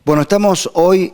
Bueno, estamos hoy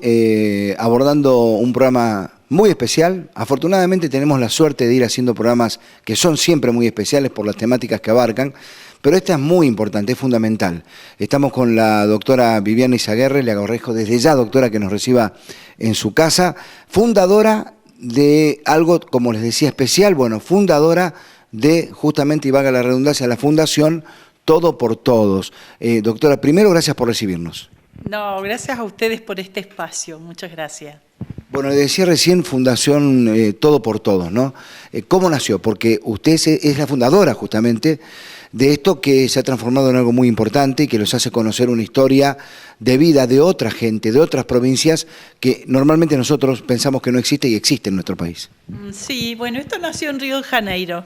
abordando un programa muy especial. Afortunadamente tenemos la suerte de ir haciendo programas que son siempre muy especiales por las temáticas que abarcan, pero esta es muy importante, es fundamental. Estamos con la doctora Viviana Izaguirre, le agradezco desde ya, doctora, que nos reciba en su casa, fundadora de algo, como les decía, especial, bueno, fundadora de, justamente, y valga la redundancia, la Fundación Todo por Todos. Doctora, primero, gracias por recibirnos. No, gracias a ustedes por este espacio, muchas gracias. Bueno, le decía recién Fundación Todo por Todos, ¿no? ¿Cómo nació? Porque usted es la fundadora justamente de esto que se ha transformado en algo muy importante y que los hace conocer una historia de vida de otra gente, de otras provincias que normalmente nosotros pensamos que no existe y existe en nuestro país. Sí, bueno, esto nació en Río de Janeiro.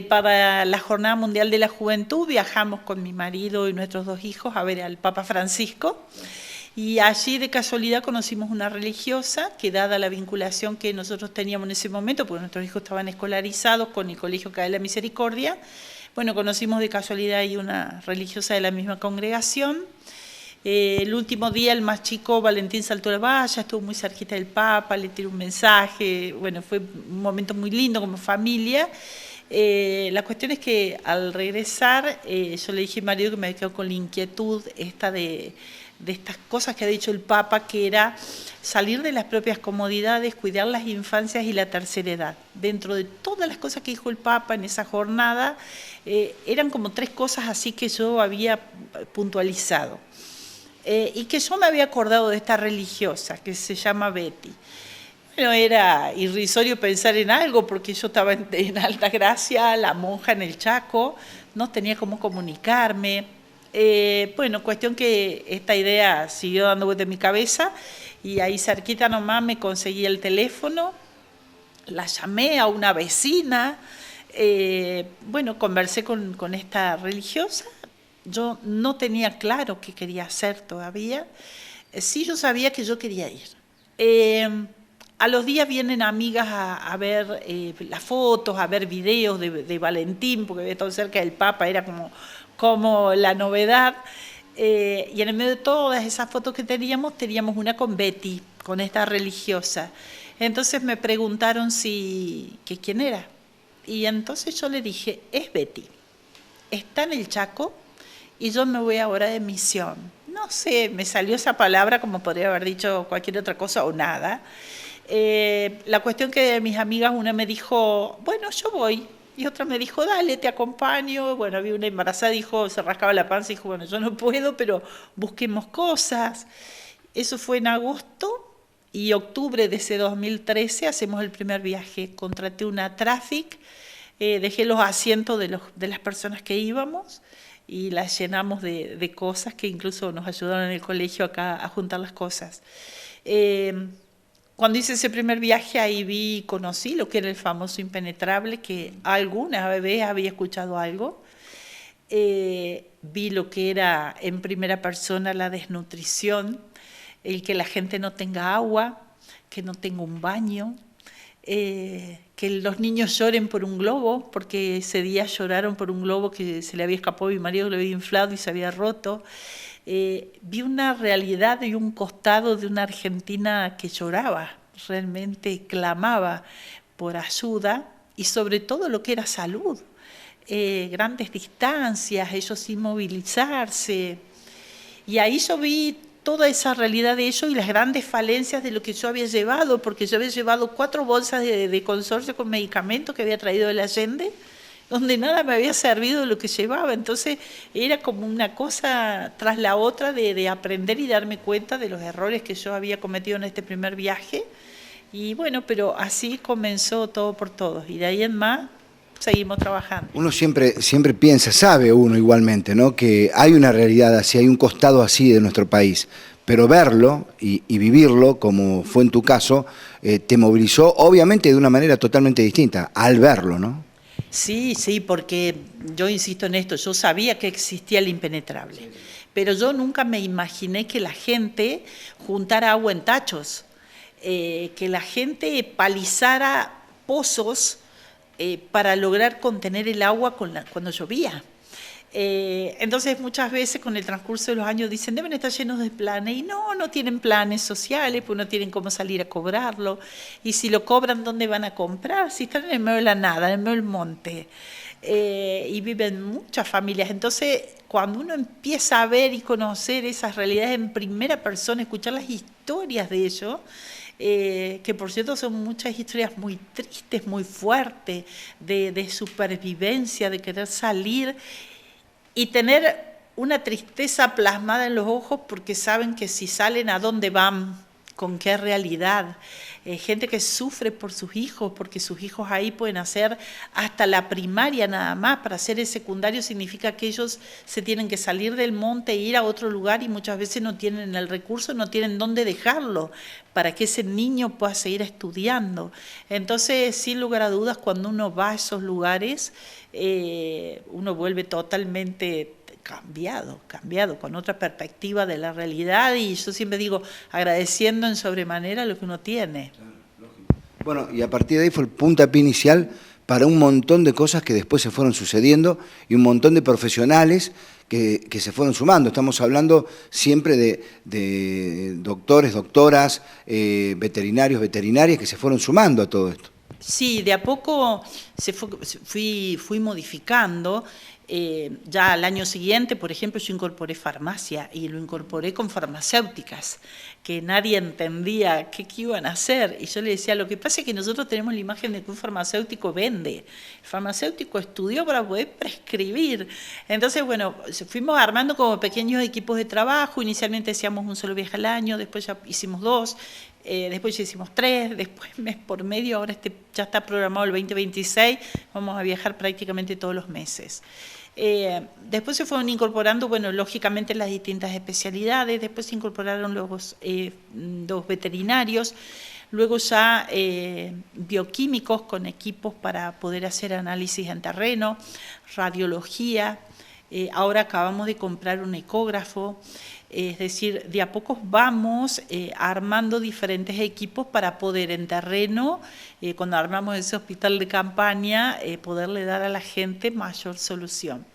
Para la Jornada Mundial de la Juventud viajamos con mi marido y nuestros 2 hijos a ver al Papa Francisco y allí de casualidad conocimos una religiosa que, dada la vinculación que nosotros teníamos en ese momento, porque nuestros hijos estaban escolarizados con el Colegio Cae de la Misericordia, bueno, conocimos de casualidad ahí una religiosa de la misma congregación. El último día el más chico, Valentín, saltó la valla, estuvo muy cerquita del Papa, le tiró un mensaje, bueno, fue un momento muy lindo como familia. La cuestión es que al regresar, yo le dije a mi marido que me quedó con la inquietud esta de estas cosas que ha dicho el Papa, que era salir de las propias comodidades, cuidar las infancias y la tercera edad. Dentro de todas las cosas que dijo el Papa en esa jornada, eran como 3 cosas así que yo había puntualizado. Y que yo me había acordado de esta religiosa que se llama Betty. Bueno, era irrisorio pensar en algo porque yo estaba en Altagracia, la monja en el Chaco, no tenía cómo comunicarme. Bueno, cuestión que esta idea siguió dando vuelta en mi cabeza y ahí cerquita nomás me conseguí el teléfono, la llamé a una vecina, bueno, conversé con esta religiosa. Yo no tenía claro qué quería hacer todavía, sí yo sabía que yo quería ir. A los días vienen amigas a ver las fotos, a ver videos de Valentín, porque había estado cerca del Papa, era como la novedad. Y en el medio de todas esas fotos que teníamos una con Betty, con esta religiosa. Entonces me preguntaron que quién era. Y entonces yo le dije, es Betty, está en el Chaco y yo me voy ahora de misión. No sé, me salió esa palabra como podría haber dicho cualquier otra cosa o nada. La cuestión que de mis amigas, una me dijo, bueno, yo voy, y otra me dijo, dale, te acompaño. Bueno, había una embarazada, dijo, se rascaba la panza y dijo, bueno, yo no puedo, pero busquemos cosas. Eso fue en agosto y octubre de ese 2013 hacemos el primer viaje. Contraté una Traffic, dejé los asientos de las personas que íbamos y las llenamos de cosas que incluso nos ayudaron en el colegio acá a juntar las cosas. Cuando hice ese primer viaje ahí conocí lo que era el famoso impenetrable, que alguna vez había escuchado algo. Vi lo que era en primera persona la desnutrición, el que la gente no tenga agua, que no tenga un baño, que los niños lloren por un globo, porque ese día lloraron por un globo que se le había escapado a mi marido, le había inflado y se había roto. Vi una realidad y un costado de una Argentina que lloraba, realmente clamaba por ayuda y sobre todo lo que era salud, grandes distancias, ellos sin movilizarse. Y ahí yo vi toda esa realidad de ellos y las grandes falencias de lo que yo había llevado, porque yo había llevado 4 bolsas de consorcio con medicamentos que había traído del Allende, donde nada me había servido de lo que llevaba. Entonces era como una cosa tras la otra de aprender y darme cuenta de los errores que yo había cometido en este primer viaje. Y bueno, pero así comenzó Todo por Todos y de ahí en más seguimos trabajando. Uno siempre piensa, sabe uno igualmente, ¿no?, que hay una realidad así, hay un costado así de nuestro país, pero verlo y vivirlo, como fue en tu caso, te movilizó obviamente de una manera totalmente distinta al verlo, ¿no? Sí, sí, porque yo insisto en esto, yo sabía que existía el impenetrable, pero yo nunca me imaginé que la gente juntara agua en tachos, que la gente palizara pozos para lograr contener el agua cuando llovía. Entonces muchas veces con el transcurso de los años dicen, deben estar llenos de planes, y no tienen planes sociales, pues no tienen cómo salir a cobrarlo, y si lo cobran, ¿dónde van a comprar? Si están en el medio de la nada, en el medio del monte, y viven muchas familias. Entonces, cuando uno empieza a ver y conocer esas realidades en primera persona, escuchar las historias de ellos, que por cierto son muchas historias muy tristes, muy fuertes, de supervivencia, de querer salir, y tener una tristeza plasmada en los ojos porque saben que si salen, ¿a dónde van? ¿Con qué realidad? Gente que sufre por sus hijos, porque sus hijos ahí pueden hacer hasta la primaria nada más. Para hacer el secundario significa que ellos se tienen que salir del monte e ir a otro lugar, y muchas veces no tienen el recurso, no tienen dónde dejarlo para que ese niño pueda seguir estudiando. Entonces, sin lugar a dudas, cuando uno va a esos lugares, uno vuelve totalmente cambiado, con otra perspectiva de la realidad, y yo siempre digo, agradeciendo en sobremanera lo que uno tiene. Bueno, y a partir de ahí fue el puntapié inicial para un montón de cosas que después se fueron sucediendo y un montón de profesionales que se fueron sumando. Estamos hablando siempre de doctores, doctoras, veterinarios, veterinarias que se fueron sumando a todo esto. Sí, de a poco fui modificando. Ya al año siguiente, por ejemplo, yo incorporé farmacia, y lo incorporé con farmacéuticas, que nadie entendía qué iban a hacer. Y yo le decía, lo que pasa es que nosotros tenemos la imagen de que un farmacéutico vende. El farmacéutico estudió para poder prescribir. Entonces, bueno, fuimos armando como pequeños equipos de trabajo. Inicialmente hacíamos un solo viaje al año, después ya hicimos 2. Después ya hicimos 3, después mes por medio, ahora ya está programado el 2026, vamos a viajar prácticamente todos los meses. Después se fueron incorporando, bueno, lógicamente las distintas especialidades, después se incorporaron los veterinarios, luego ya bioquímicos con equipos para poder hacer análisis en terreno, radiología, ahora acabamos de comprar un ecógrafo. Es decir, de a poco vamos armando diferentes equipos para poder en terreno, cuando armamos ese hospital de campaña, poderle dar a la gente mayor solución.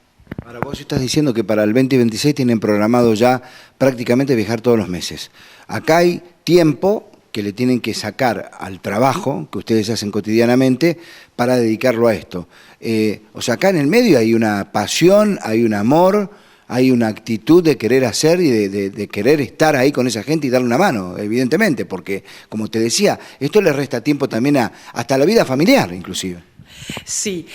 Ahora, vos estás diciendo que para el 2026 tienen programado ya prácticamente viajar todos los meses. Acá hay tiempo que le tienen que sacar al trabajo que ustedes hacen cotidianamente para dedicarlo a esto. O sea, acá en el medio hay una pasión, hay un amor, hay una actitud de querer hacer y de querer estar ahí con esa gente y darle una mano, evidentemente, porque, como te decía, esto le resta tiempo también hasta la vida familiar, inclusive. Sí,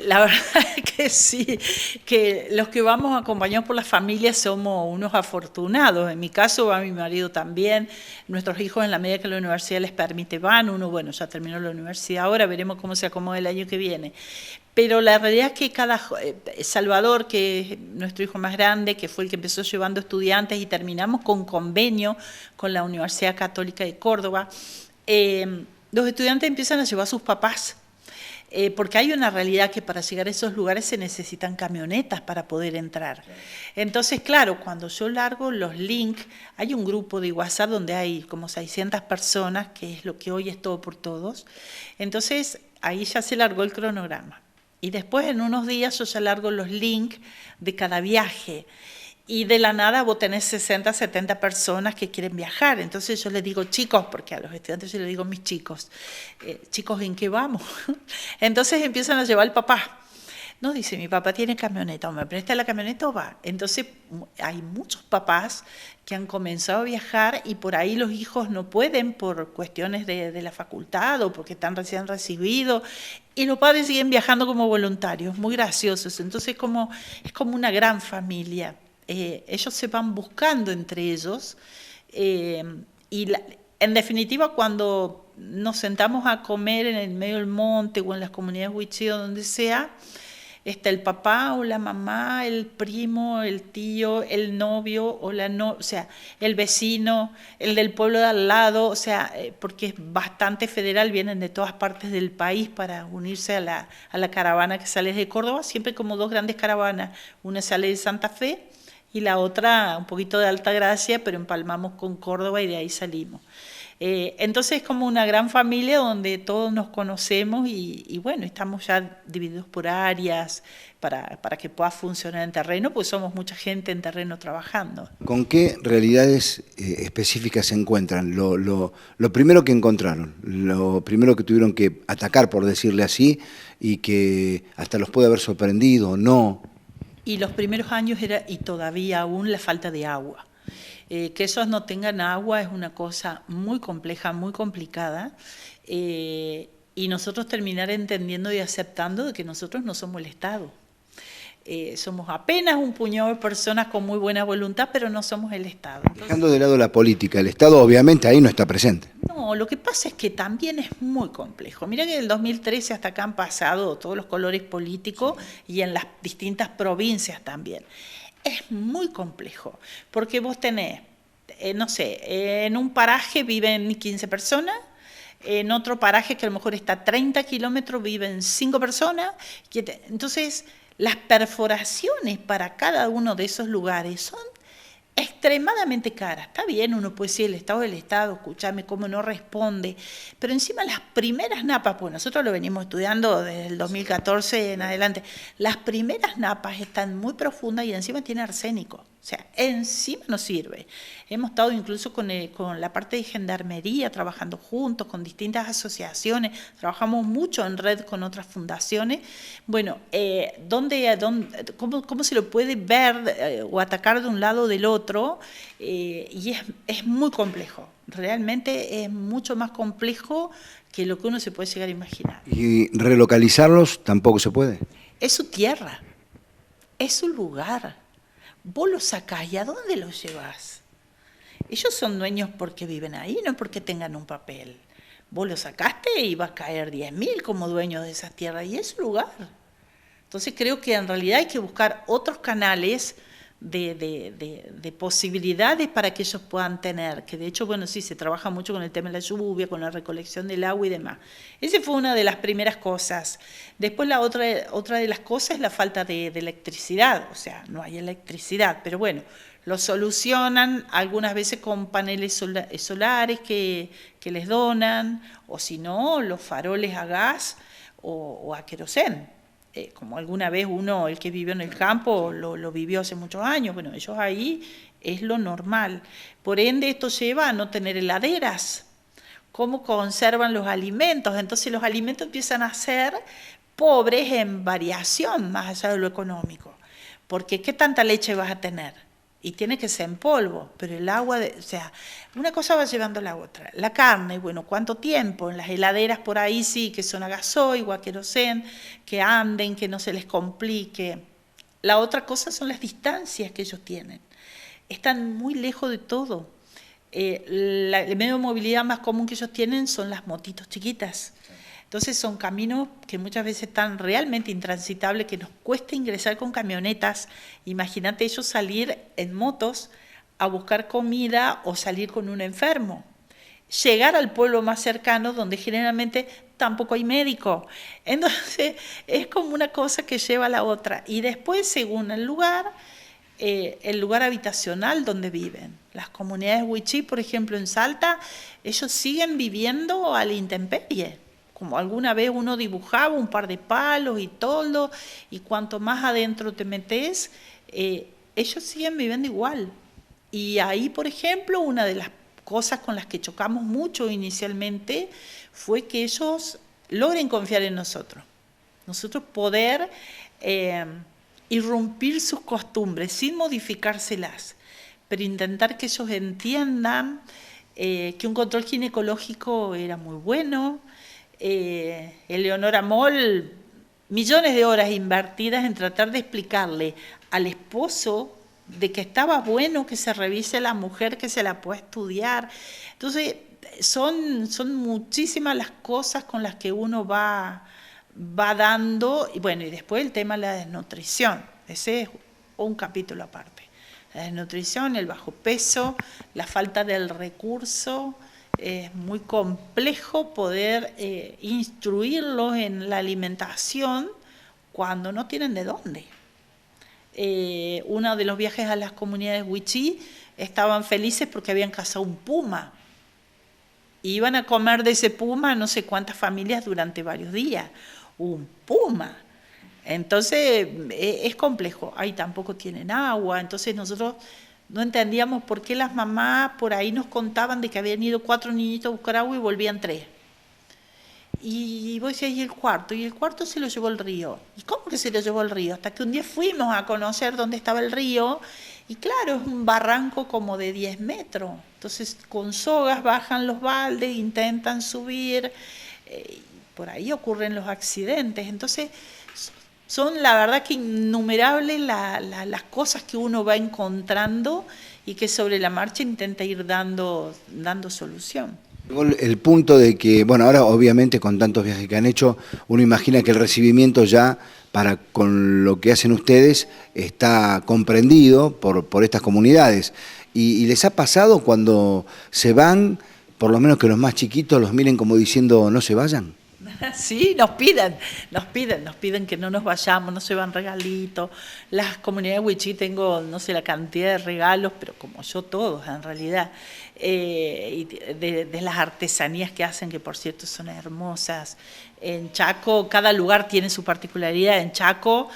la verdad es que sí, que los que vamos acompañados por las familias somos unos afortunados. En mi caso va mi marido también, nuestros hijos en la medida que la universidad les permite van, uno, bueno, ya terminó la universidad ahora, veremos cómo se acomoda el año que viene. Pero la realidad es que Salvador, que es nuestro hijo más grande, que fue el que empezó llevando estudiantes, y terminamos con convenio con la Universidad Católica de Córdoba, los estudiantes empiezan a llevar a sus papás, porque hay una realidad que para llegar a esos lugares se necesitan camionetas para poder entrar. Entonces, claro, cuando yo largo los links, hay un grupo de WhatsApp donde hay como 600 personas, que es lo que hoy es Todo por Todos. Entonces, ahí ya se largó el cronograma. Y después, en unos días, yo ya largo los links de cada viaje. Y de la nada vos tenés 60, 70 personas que quieren viajar. Entonces yo les digo, chicos, porque a los estudiantes yo les digo, mis chicos, chicos, ¿en qué vamos? Entonces empiezan a llevar al papá. No, dice, mi papá tiene camioneta, o me presta la camioneta o va. Entonces hay muchos papás que han comenzado a viajar y por ahí los hijos no pueden por cuestiones de la facultad o porque están recién recibidos, y los padres siguen viajando como voluntarios, muy graciosos. Entonces es como una gran familia. Ellos se van buscando entre ellos, en definitiva, cuando nos sentamos a comer en el medio del monte o en las comunidades wichí o donde sea, está el papá o la mamá, el primo, el tío, el novio o o sea, el vecino, el del pueblo de al lado, o sea, porque es bastante federal, vienen de todas partes del país para unirse a la caravana que sale de Córdoba, siempre como 2 grandes caravanas, una sale de Santa Fe y la otra un poquito de Altagracia, pero empalmamos con Córdoba y de ahí salimos. Entonces es como una gran familia donde todos nos conocemos y bueno, estamos ya divididos por áreas para que pueda funcionar en terreno, pues somos mucha gente en terreno trabajando. ¿Con qué realidades específicas se encuentran? Lo primero que encontraron, lo primero que tuvieron que atacar, por decirle así, y que hasta los puede haber sorprendido o no. Y los primeros años era, y todavía aún, la falta de agua. Que esos no tengan agua es una cosa muy compleja, muy complicada, y nosotros terminar entendiendo y aceptando de que nosotros no somos el Estado. Somos apenas un puñado de personas con muy buena voluntad, pero no somos el Estado. Entonces, dejando de lado la política, el Estado obviamente ahí no está presente. no, lo que pasa es que también es muy complejo. Mira que del 2013 hasta acá han pasado todos los colores políticos y en las distintas provincias también. Es muy complejo, porque vos tenés, no sé, en un paraje viven 15 personas, en otro paraje que a lo mejor está a 30 kilómetros viven 5 personas, entonces las perforaciones para cada uno de esos lugares son extremadamente caras. Está bien, uno puede decir el Estado del Estado, escúchame cómo no responde, pero encima las primeras napas, pues nosotros lo venimos estudiando desde el 2014 en adelante, las primeras napas están muy profundas y encima tiene arsénico. O sea, encima no sirve. Hemos estado incluso con la parte de gendarmería, trabajando juntos, con distintas asociaciones, trabajamos mucho en red con otras fundaciones. Bueno, ¿cómo se lo puede ver o atacar de un lado o del otro? Y es muy complejo, realmente es mucho más complejo que lo que uno se puede llegar a imaginar. ¿Y relocalizarlos tampoco se puede? Es su tierra, es su lugar. Vos los sacás y ¿a dónde los llevás? Ellos son dueños porque viven ahí, no porque tengan un papel. Vos los sacaste y va a caer 10.000 como dueños de esas tierras y es su lugar. Entonces creo que en realidad hay que buscar otros canales de posibilidades para que ellos puedan tener, que de hecho, bueno, sí, se trabaja mucho con el tema de la lluvia, con la recolección del agua y demás. Esa fue una de las primeras cosas. Después la otra de las cosas es la falta de electricidad, o sea, no hay electricidad, pero bueno, lo solucionan algunas veces con paneles solares que les donan, o si no, los faroles a gas o a querosén. Como alguna vez uno, el que vivió en el campo, lo vivió hace muchos años, bueno, ellos ahí es lo normal. Por ende, esto lleva a no tener heladeras. ¿Cómo conservan los alimentos? Entonces los alimentos empiezan a ser pobres en variación, más allá de lo económico. Porque ¿qué tanta leche vas a tener? Y tiene que ser en polvo, pero el agua, o sea, una cosa va llevando a la otra. La carne, bueno, ¿cuánto tiempo? En las heladeras por ahí sí, que son a gasoil o a querosén, que anden, que no se les complique. La otra cosa son las distancias que ellos tienen. Están muy lejos de todo. El medio de movilidad más común que ellos tienen son las motitos chiquitas. Entonces son caminos que muchas veces están realmente intransitables, que nos cuesta ingresar con camionetas. Imagínate ellos salir en motos a buscar comida o salir con un enfermo. Llegar al pueblo más cercano donde generalmente tampoco hay médico. Entonces es como una cosa que lleva a la otra. Y después, según el lugar habitacional donde viven. Las comunidades wichí, por ejemplo, en Salta, ellos siguen viviendo a la intemperie. Como alguna vez uno dibujaba un par de palos y toldo, y cuanto más adentro te metes, ellos siguen viviendo igual. Y ahí, por ejemplo, una de las cosas con las que chocamos mucho inicialmente fue que ellos logren confiar en nosotros. Nosotros poder irrumpir sus costumbres sin modificárselas, pero intentar que ellos entiendan que un control ginecológico era muy bueno. Eleonora Moll, millones de horas invertidas en tratar de explicarle al esposo de que estaba bueno que se revise la mujer, que se la pueda estudiar. Entonces, son muchísimas las cosas con las que uno va dando, y bueno, y después el tema de la desnutrición, ese es un capítulo aparte. La desnutrición, el bajo peso, la falta del recurso. Es muy complejo poder instruirlos en la alimentación cuando no tienen de dónde. Uno de los viajes a las comunidades wichí estaban felices porque habían cazado un puma. Iban a comer de ese puma no sé cuántas familias durante varios días. Un puma. Entonces es complejo. Ahí tampoco tienen agua. Entonces nosotros no entendíamos por qué las mamás por ahí nos contaban de que habían ido 4 niñitos a buscar agua y volvían 3. Y vos decías, y el cuarto se lo llevó el río. ¿Y cómo que se lo llevó el río? Hasta que un día fuimos a conocer dónde estaba el río, y claro, es un barranco como de 10 metros. Entonces, con sogas bajan los baldes, intentan subir, por ahí ocurren los accidentes. Entonces, son la verdad que innumerables las cosas que uno va encontrando y que sobre la marcha intenta ir dando solución. El punto de que, bueno, ahora obviamente con tantos viajes que han hecho, uno imagina que el recibimiento ya para con lo que hacen ustedes está comprendido por estas comunidades. Y les ha pasado cuando se van, por lo menos que los más chiquitos los miren como diciendo no se vayan? Sí, nos piden que no nos vayamos, no se van regalitos. Las comunidades wichí tengo, no sé la cantidad de regalos, pero como yo todos en realidad, y de las artesanías que hacen, que por cierto son hermosas. En Chaco, cada lugar tiene su particularidad. En Chaco,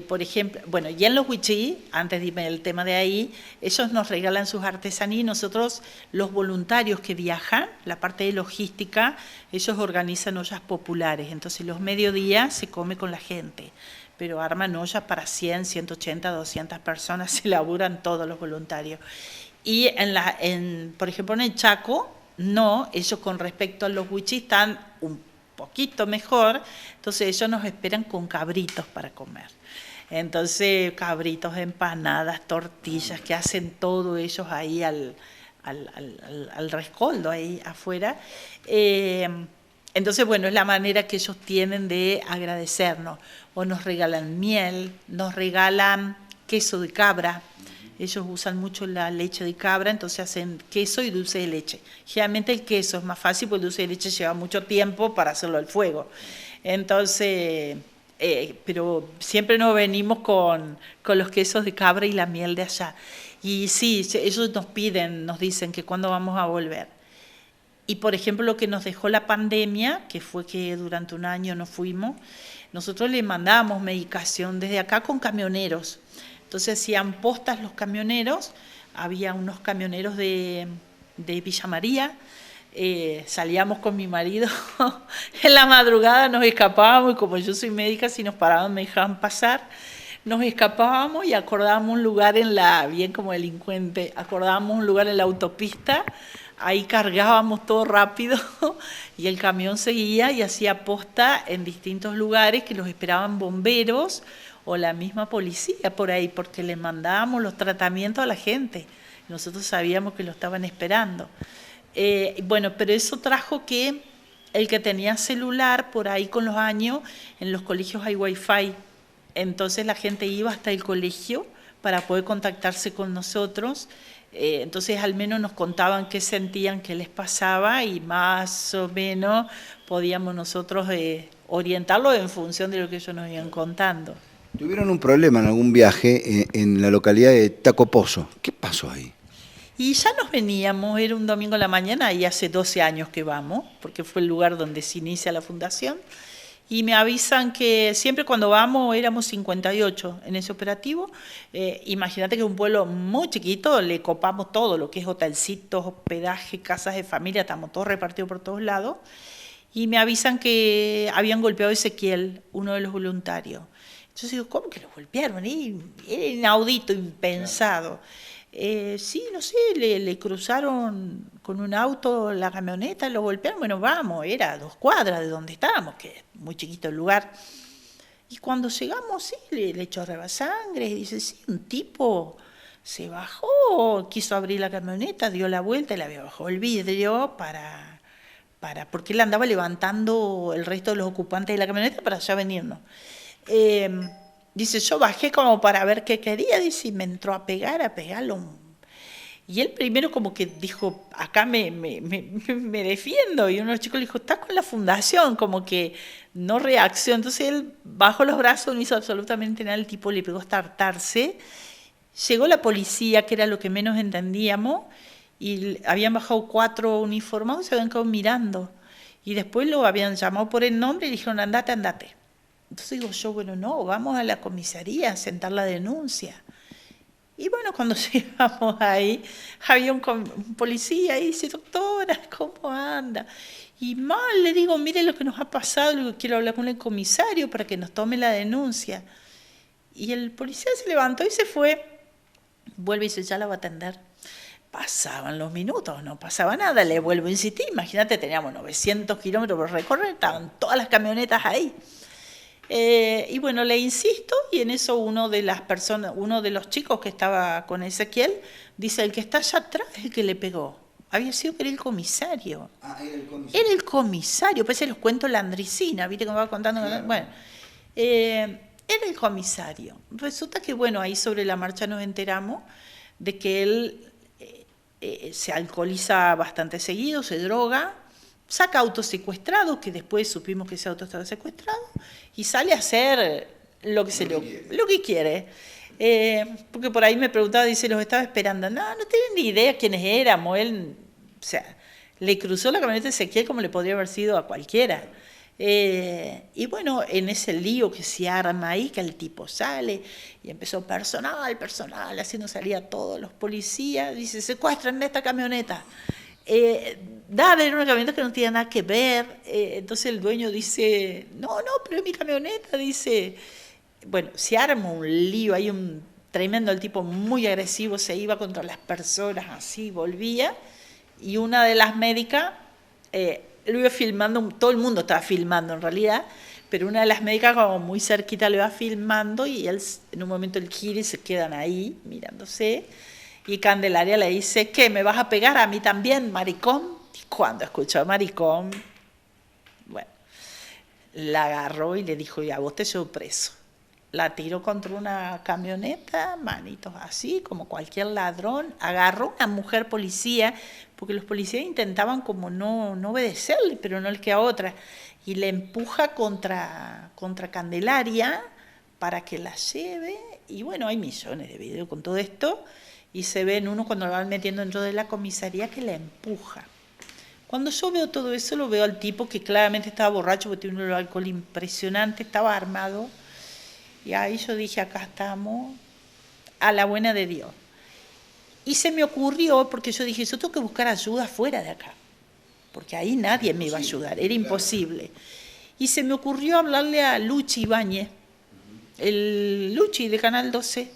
por ejemplo, bueno, y en los wichí, antes dime el tema de ahí, ellos nos regalan sus artesanías y nosotros, los voluntarios que viajan, la parte de logística, ellos organizan ollas populares. Entonces los mediodías se come con la gente, pero arman ollas para 100, 180, 200 personas, se laburan todos los voluntarios. Y por ejemplo en el Chaco, no, ellos con respecto a los wichí están un poquito mejor, entonces ellos nos esperan con cabritos para comer. Entonces cabritos, empanadas, tortillas, que hacen todo ellos ahí al rescoldo, ahí afuera. Entonces, bueno, es la manera que ellos tienen de agradecernos. O nos regalan miel, nos regalan queso de cabra. Ellos usan mucho la leche de cabra, entonces hacen queso y dulce de leche. Generalmente el queso es más fácil porque el dulce de leche lleva mucho tiempo para hacerlo al fuego. Entonces, pero siempre nos venimos con los quesos de cabra y la miel de allá. Y sí, ellos nos piden, nos dicen que cuándo vamos a volver. Y por ejemplo, lo que nos dejó la pandemia, que fue que durante un año no fuimos, nosotros le mandábamos medicación desde acá con camioneros. Entonces hacían postas los camioneros, había unos camioneros de Villa María, salíamos con mi marido, en la madrugada nos escapábamos, y como yo soy médica, si nos paraban me dejaban pasar, nos escapábamos y acordábamos un lugar bien como delincuente, acordábamos un lugar en la autopista, ahí cargábamos todo rápido y el camión seguía y hacía posta en distintos lugares que los esperaban bomberos, o la misma policía por ahí, porque le mandábamos los tratamientos a la gente. Nosotros sabíamos que lo estaban esperando. Bueno, pero eso trajo que el que tenía celular, por ahí con los años, en los colegios hay wifi. Entonces la gente iba hasta el colegio para poder contactarse con nosotros. Entonces al menos nos contaban qué sentían, qué les pasaba, y más o menos podíamos nosotros orientarlo en función de lo que ellos nos iban contando. Tuvieron un problema en algún viaje en la localidad de Tacopozo. ¿Qué pasó ahí? Y ya nos veníamos, era un domingo a la mañana, y hace 12 años que vamos, porque fue el lugar donde se inicia la fundación, y me avisan que siempre cuando vamos éramos 58 en ese operativo. Imagínate que es un pueblo muy chiquito, le copamos todo, lo que es hotelcitos, hospedaje, casas de familia, estamos todos repartidos por todos lados, y me avisan que habían golpeado a Ezequiel, uno de los voluntarios. Entonces digo, ¿cómo que lo golpearon? Era inaudito, impensado. Sí, no sé, le cruzaron con un auto la camioneta, lo golpearon, bueno, vamos, era a 2 cuadras de donde estábamos, que es muy chiquito el lugar. Y cuando llegamos, sí, le chorreaba sangre, y dice, sí, un tipo se bajó, quiso abrir la camioneta, dio la vuelta y le había bajado el vidrio porque él andaba levantando el resto de los ocupantes de la camioneta para ya venirnos. Dice, yo bajé como para ver qué quería, dice, y me entró a pegarlo. Y él primero como que dijo, acá me defiendo, y uno de los chicos le dijo, estás con la fundación, como que no reaccionó. Entonces él bajó los brazos, no hizo absolutamente nada, el tipo le pegó hasta hartarse. Llegó la policía, que era lo que menos entendíamos, y habían bajado 4 uniformados y se habían quedado mirando. Y después lo habían llamado por el nombre y dijeron, andate, andate. Entonces digo yo, bueno, no, vamos a la comisaría a sentar la denuncia. Y bueno, cuando llegamos ahí, había un policía y dice, doctora, ¿cómo anda? Y mal le digo, mire lo que nos ha pasado, le digo, quiero hablar con el comisario para que nos tome la denuncia. Y el policía se levantó y se fue. Vuelve y dice, ya la va a atender. Pasaban los minutos, no pasaba nada, le vuelvo a insistir. Imagínate, teníamos 900 kilómetros por recorrer, estaban todas las camionetas ahí. Y bueno, le insisto, y en eso uno de los chicos que estaba con Ezequiel, dice, el que está allá atrás es el que le pegó. Había sido que era el comisario. Ah, era el comisario. Era el comisario, pues se los cuento la Andricina, ¿viste cómo va contando? Claro. Bueno, era el comisario. Resulta que, bueno, ahí sobre la marcha nos enteramos de que él se alcoholiza bastante seguido, se droga, saca autos secuestrados, que después supimos que ese auto estaba secuestrado, y sale a hacer lo que quiere. Porque por ahí me preguntaba, dice, los estaba esperando. No tienen ni idea quiénes éramos. Él, o sea, le cruzó la camioneta de Ezequiel como le podría haber sido a cualquiera. Y bueno, en ese lío que se arma ahí, que el tipo sale y empezó personal, haciendo salir a todos los policías, dice, secuestran esta camioneta. Dale, era una camioneta que no tenía nada que ver. Entonces el dueño dice, no, pero es mi camioneta, dice. Bueno, se arma un lío, hay un tremendo, el tipo muy agresivo, se iba contra las personas, así, volvía, y una de las médicas, lo iba filmando, todo el mundo estaba filmando en realidad, pero una de las médicas como muy cerquita lo iba filmando y él, en un momento el gira y se quedan ahí mirándose, y Candelaria le dice, ¿qué, me vas a pegar a mí también, maricón? Y cuando escuchó maricón, bueno, la agarró y le dijo, ya, vos te llevo preso. La tiró contra una camioneta, manitos así, como cualquier ladrón. Agarró a una mujer policía, porque los policías intentaban como no obedecerle, pero no le queda otra. Y le empuja contra Candelaria para que la lleve. Y bueno, hay millones de videos con todo esto. Y se ven uno cuando lo van metiendo dentro de la comisaría que la empuja. Cuando yo veo todo eso, lo veo al tipo que claramente estaba borracho, porque tiene un olor de alcohol impresionante, estaba armado. Y ahí yo dije, acá estamos, a la buena de Dios. Y se me ocurrió, porque yo dije, yo tengo que buscar ayuda fuera de acá, porque ahí nadie me iba a ayudar, era imposible. Y se me ocurrió hablarle a Luchi Ibáñez, el Luchi de Canal 12,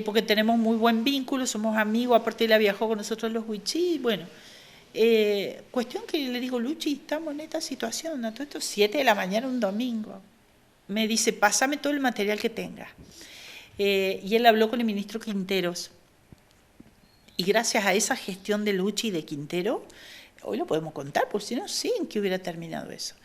porque tenemos muy buen vínculo, somos amigos, aparte él viajó con nosotros los Huichí, bueno. Cuestión que le digo, Luchi, estamos en esta situación, a todo esto 7 de la mañana un domingo. Me dice, pásame todo el material que tengas. Y él habló con el ministro Quinteros. Y gracias a esa gestión de Luchi y de Quintero, hoy lo podemos contar, porque si no, sí, ¿en qué hubiera terminado eso?